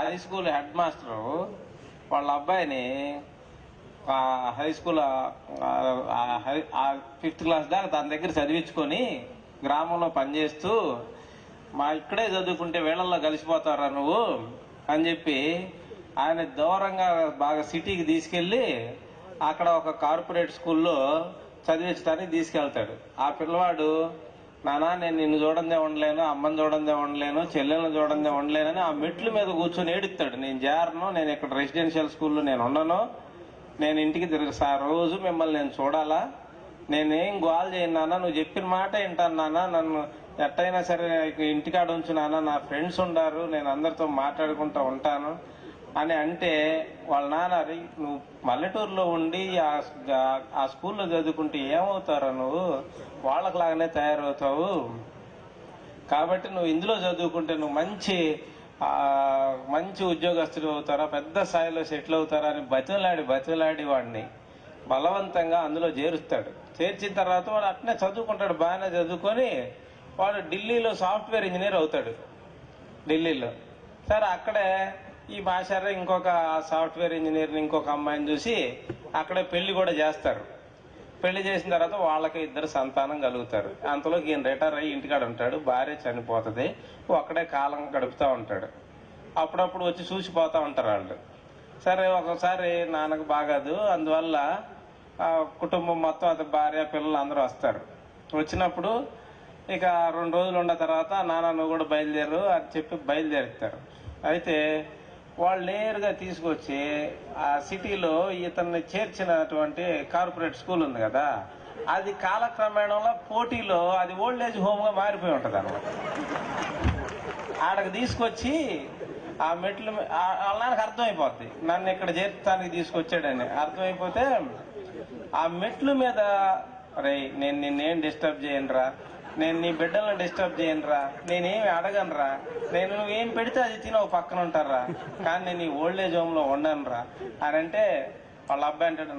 High school head master వాళ్ళ అబ్బాయిని high school 5th class దాకా తన దగ్గర చదివించుకొని గ్రామంలో పనిచేస్తూ మా ఇక్కడే చదువుకుంటే వీళ్ళల్లో కలిసిపోతారా నువ్వు అని చెప్పి ఆయన దూరంగా బాగా సిటీకి తీసుకెళ్ళి అక్కడ ఒక కార్పొరేట్ స్కూల్లో చదివించడానికి తీసుకెళ్తాడు. ఆ పిల్లవాడు, నానా నేను నిన్ను చూడందే ఉండలేను, అమ్మని చూడందే ఉండలేను, చెల్లెలను చూడందే ఉండలేనని ఆ మెట్ల మీద కూర్చొని ఏడుస్తాడు. నేను జారను, నేను ఇక్కడ రెసిడెన్షియల్ స్కూల్లో నేను ఉండను, నేను ఇంటికి తిరిగి రోజు మిమ్మల్ని నేను చూడాలా, నేనేం గోల్ చేయను నాన్న, నువ్వు చెప్పిన మాట వింటాను నాన్న, నన్ను ఎట్టయినా సరే ఇంటికాడ ఉంచు నాన్న, నా ఫ్రెండ్స్ ఉండారు, నేను అందరితో మాట్లాడుకుంటూ ఉంటాను అని అంటే వాళ్ళ నాన్న, నువ్వు పల్లెటూరులో ఉండి ఆ స్కూల్లో చదువుకుంటే ఏమవుతారా, నువ్వు వాళ్ళకులాగానే తయారవుతావు, కాబట్టి నువ్వు ఇందులో చదువుకుంటే నువ్వు మంచి ఉద్యోగస్తులు అవుతారా, పెద్ద స్థాయిలో సెటిల్ అవుతారా అని బతిలాడి వాడిని బలవంతంగా అందులో చేరుస్తాడు. చేర్చిన తర్వాత వాడు అట్నే చదువుకుంటాడు, బాగానే చదువుకొని వాడు ఢిల్లీలో సాఫ్ట్వేర్ ఇంజనీర్ అవుతాడు. ఢిల్లీలో సరే అక్కడే ఈ మాస్టర్ ఇంకొక సాఫ్ట్వేర్ ఇంజనీర్ని ఇంకొక అమ్మాయిని చూసి అక్కడే పెళ్లి కూడా చేస్తారు. పెళ్లి చేసిన తర్వాత వాళ్ళకి 2 సంతానం కలుగుతారు. అంతలోకి ఈయన రిటైర్ అయ్యి ఇంటికాడ ఉంటాడు, భార్య చనిపోతుంది, అక్కడే కాలం గడుపుతూ ఉంటాడు. అప్పుడప్పుడు వచ్చి చూసిపోతూ ఉంటారు వాళ్ళు. సరే ఒకసారి నాన్నకు బాగాదు, అందువల్ల కుటుంబం మొత్తం అది భార్య పిల్లలు అందరూ వస్తారు. వచ్చినప్పుడు ఇక 2 రోజులు ఉన్న తర్వాత నాన్న నువ్వు కూడా బయలుదేరు అని చెప్పి బయలుదేరుతారు. అయితే వాళ్ళు నేరుగా తీసుకొచ్చి ఆ సిటీలో ఇతన్ని చేర్చినటువంటి కార్పొరేట్ స్కూల్ ఉంది కదా, అది కాలక్రమేణంలో పోటీలో అది ఓల్డ్ ఏజ్ హోమ్ గా మారిపోయి ఉంటది అన్నమాట. ఆడకు తీసుకొచ్చి ఆ మెట్లు వాళ్ళ నాన్నకు అర్థమైపోద్ది, నన్ను ఇక్కడ చేర్చడానికి తీసుకొచ్చాడని అర్థమైపోతే ఆ మెట్ల మీద, రే నేను నిన్నేం డిస్టర్బ్ చేయనురా, నేను నీ బిడ్డలను డిస్టర్బ్ చేయనురా, నేనేమి అడగనురా, నేను నువ్వేం పెడితే అది తిని ఒక పక్కన ఉంటారా, కానీ నేను ఈ ఓల్డ్ ఏజ్ హోమ్ లో ఉండనురా అని అంటే వాళ్ళ అబ్బాయి అంటాడు,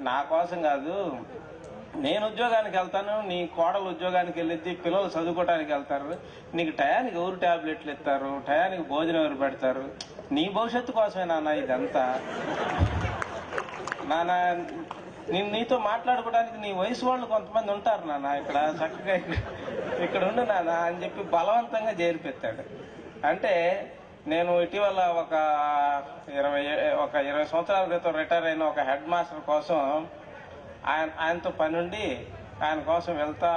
నా కోసం కాదు, నేను ఉద్యోగానికి వెళ్తాను, నీ కోడలు ఉద్యోగానికి వెళ్ళిద్ది, పిల్లలు చదువుకోవడానికి వెళ్తారు, నీకు టయానికి ఎవరు టాబ్లెట్లు ఇస్తారు, టయానికి భోజనం ఎవరు పెడతారు, నీ భవిష్యత్తు కోసమే నాన్న ఇదంతా, నాన్న నీతో మాట్లాడుకోవడానికి నీ వయసు వాళ్ళు కొంతమంది ఉంటారు నాన్న, ఇక్కడ చక్కగా ఇక్కడ ఉండు నాన్న అని చెప్పి బలవంతంగా చేరిపెత్తాడు. అంటే నేను ఇటీవల ఒక 20 సంవత్సరాల క్రితం రిటైర్ అయిన ఒక హెడ్ మాస్టర్ కోసం ఆయనతో పని ఉండి ఆయన కోసం వెళ్తా,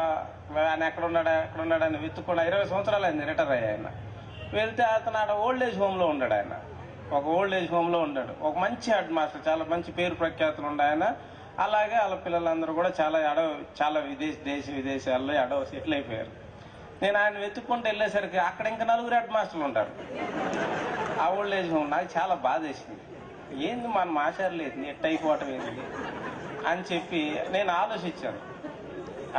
ఆయన ఎక్కడున్నాడని వెతుక్కున్నా. 20 సంవత్సరాలు అయింది రిటైర్ అయ్యి ఆయన. వెళ్తే అతను ఆడ ఓల్డ్ ఏజ్ హోమ్ లో ఉన్నాడు. ఆయన ఒక ఓల్డ్ ఏజ్ హోమ్ లో ఉన్నాడు, ఒక మంచి హెడ్ మాస్టర్, చాలా మంచి పేరు ప్రఖ్యాతులు ఉండే ఆయన. అలాగే వాళ్ళ పిల్లలందరూ కూడా చాలా విదేశాల్లో సెటిల్ అయిపోయారు. నేను ఆయన వెతుక్కుంటూ వెళ్ళేసరికి అక్కడ ఇంకా 4 హెడ్ మాస్టర్లు ఉంటారు ఆ ఓల్డ్ ఏజ్ హోమ్. నాకు చాలా బాధ వేసింది, ఏంది మన మాస్టర్ లేదు ఎట్ట అయిపోవటం ఏంది అని చెప్పి నేను ఆలోచించాను.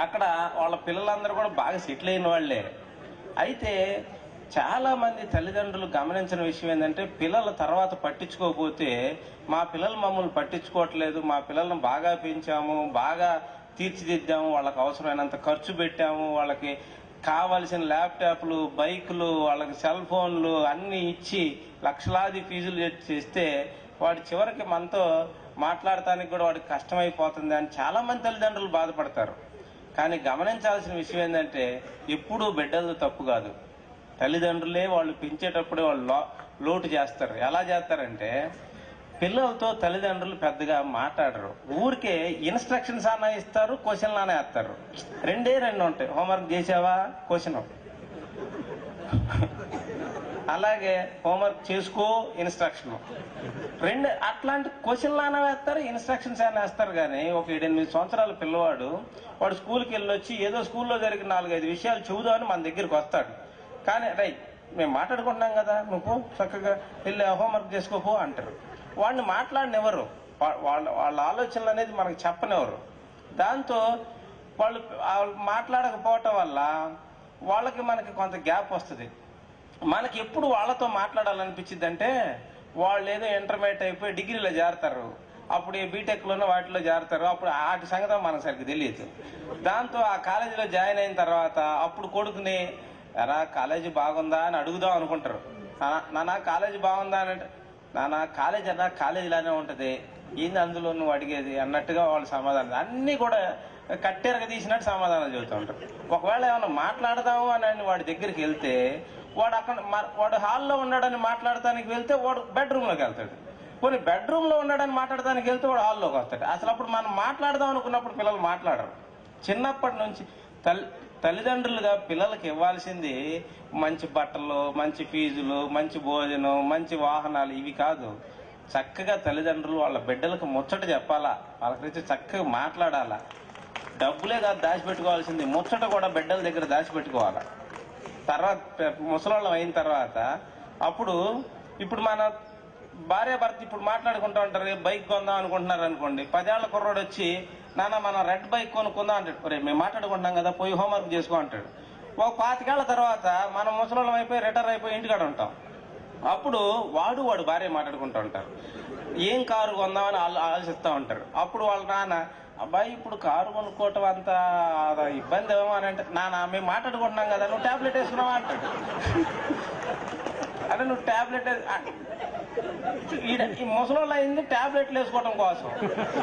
అక్కడ వాళ్ళ పిల్లలందరూ కూడా బాగా సెటిల్ అయిన వాళ్లే. అయితే చాలా మంది తల్లిదండ్రులు గమనించిన విషయం ఏంటంటే, పిల్లల తర్వాత పట్టించుకోకపోతే మా పిల్లలు మమ్మల్ని పట్టించుకోవట్లేదు, మా పిల్లలను బాగా పెంచాము, బాగా తీర్చిదిద్దాము, వాళ్ళకి అవసరమైనంత ఖర్చు పెట్టాము, వాళ్ళకి కావలసిన ల్యాప్టాప్లు, బైకులు, వాళ్ళకి సెల్ ఫోన్లు అన్ని ఇచ్చి లక్షలాది ఫీజులు చేస్తే వాడి చివరికి మనతో మాట్లాడటానికి కూడా వాడికి కష్టమైపోతుంది అని చాలా మంది తల్లిదండ్రులు బాధపడతారు. కానీ గమనించాల్సిన విషయం ఏంటంటే, ఎప్పుడూ బిడ్డలది తప్పు కాదు, తల్లిదండ్రులే వాళ్ళు పెంచేటప్పుడే వాళ్ళు లోటు చేస్తారు. ఎలా చేస్తారంటే, పిల్లలతో తల్లిదండ్రులు పెద్దగా మాట్లాడరు, ఊరికే ఇన్స్ట్రక్షన్స్ అన్నా ఇస్తారు, క్వశ్చన్లు అన్నా వేస్తారు. 2 ఉంటాయి, హోంవర్క్ చేసావా క్వశ్చన్, అలాగే హోంవర్క్ చేసుకో ఇన్స్ట్రక్షన్, అట్లాంటి క్వశ్చన్లు అన్నా వేస్తారు, ఇన్స్ట్రక్షన్స్ అయినా వేస్తారు. కానీ ఒక 7-8 సంవత్సరాల పిల్లవాడు వాడు స్కూల్కి వెళ్ళొచ్చి ఏదో స్కూల్లో జరిగిన 4-5 విషయాలు చెబుదామని మన దగ్గరికి వస్తాడు. కానీ మేము మాట్లాడుకుంటున్నాం కదా, నువ్వు చక్కగా వెళ్ళి హోంవర్క్ చేసుకోపో అంటారు. వాడిని మాట్లాడినెవరు, వాళ్ళ ఆలోచనలు అనేది మనకు చెప్పనివ్వరు. దాంతో వాళ్ళు మాట్లాడకపోవటం వల్ల వాళ్ళకి మనకి కొంత గ్యాప్ వస్తుంది. మనకి ఎప్పుడు వాళ్ళతో మాట్లాడాలనిపించింది అంటే, వాళ్ళు ఏదో ఇంటర్మీడియట్ అయిపోయి డిగ్రీలో చేరతారు, అప్పుడు బీటెక్లోనో వాటిలో చేరతారు, అప్పుడు వాటి సంగతి మనకు సరిగ్గా తెలియదు. దాంతో ఆ కాలేజీలో జాయిన్ అయిన తర్వాత అప్పుడు కొడుకుని ఎరా కాలేజీ బాగుందా అని అడుగుదాం అనుకుంటారు. నాన్న కాలేజీ బాగుందా అని అంటే, నాన్న కాలేజ్ అన్నా కాలేజ్ ఇలానే ఉంటుంది, ఏంది అందులో నువ్వు అడిగేది అన్నట్టుగా వాళ్ళు సమాధానం అన్నీ కూడా కట్టెరగ తీసినట్టు సమాధానం చెబుతూ ఉంటారు. ఒకవేళ ఏమైనా మాట్లాడదాము అని వాడి దగ్గరికి వెళ్తే వాడు అక్కడ వాడు హాల్లో ఉన్నాడని మాట్లాడటానికి వెళ్తే వాడు బెడ్రూమ్లోకి వెళ్తాడు. కొన్ని బెడ్రూమ్లో ఉన్నాడని మాట్లాడటానికి వెళ్తే వాడు హాల్లోకి వస్తాడు. అసలు అప్పుడు మనం మాట్లాడదాం అనుకున్నప్పుడు పిల్లలు మాట్లాడరు. చిన్నప్పటి నుంచి తల్లిదండ్రులుగా పిల్లలకి ఇవ్వాల్సింది మంచి బట్టలు, మంచి ఫీజులు, మంచి భోజనం, మంచి వాహనాలు ఇవి కాదు. చక్కగా తల్లిదండ్రులు వాళ్ళ బిడ్డలకు ముచ్చట చెప్పాలా, వాళ్ళ గురించి చక్కగా మాట్లాడాలా. డబ్బులే కాదు దాచిపెట్టుకోవాల్సింది, ముచ్చట కూడా బిడ్డల దగ్గర దాచిపెట్టుకోవాలా. తర్వాత ముసలోళ్ళం అయిన తర్వాత ఇప్పుడు మన భార్యాభర్త ఇప్పుడు మాట్లాడుకుంటా ఉంటారు, బైక్ కొందాం అనుకుంటున్నారు అనుకోండి. 10 ఏళ్ల కుర్రోడు వచ్చి నాన్న మనం రెడ్ బైక్ కొనుక్కుందాం అంటాడు. రేపు మేము మాట్లాడుకుంటున్నాం కదా, పోయి హోంవర్క్ చేసుకో అంటాడు. ఒక 25 ఏళ్ల తర్వాత మనం ముసలోళ్ళం అయిపోయి రిటైర్ అయిపోయి ఇంటికాడ ఉంటాం. అప్పుడు వాడు భార్య మాట్లాడుకుంటూ ఉంటారు, ఏం కారు కొందామని ఆలోచిస్తూ ఉంటారు. అప్పుడు వాళ్ళ నాన్న, అబ్బాయి ఇప్పుడు కారు కొనుక్కోవటం అంత ఇబ్బంది ఏమో అని అంటే, నాన్న మేము మాట్లాడుకుంటున్నాం కదా, నువ్వు ట్యాబ్లెట్ వేసుకున్నావా అంటాడు. అంటే నువ్వు ట్యాబ్లెట్ ఈ ముసలోళ్ళు అయింది ట్యాబ్లెట్లు వేసుకోవటం కోసం,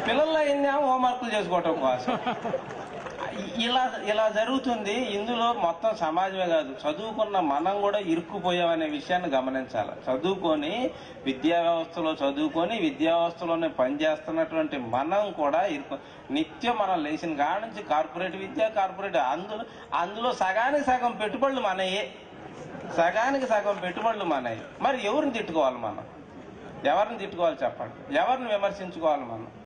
పిల్లలు అయింది హోంవర్క్లు చేసుకోవటం కోసం. ఇలా జరుగుతుంది. ఇందులో మొత్తం సమాజమే కాదు, చదువుకున్న మనం కూడా ఇరుక్కుపోయామనే విషయాన్ని గమనించాలి. చదువుకొని విద్యా వ్యవస్థలోనే పనిచేస్తున్నటువంటి మనం కూడా నిత్యం మనం లేచిన కాడ నుంచి కార్పొరేట్ విద్య, అందులో సగానికి సగం పెట్టుబడులు మనయ్యి. మరి ఎవరిని తిట్టుకోవాలి మనం? ఎవరిని తిట్టుకోవాలి చెప్పండి? ఎవరిని విమర్శించుకోవాలి మనం?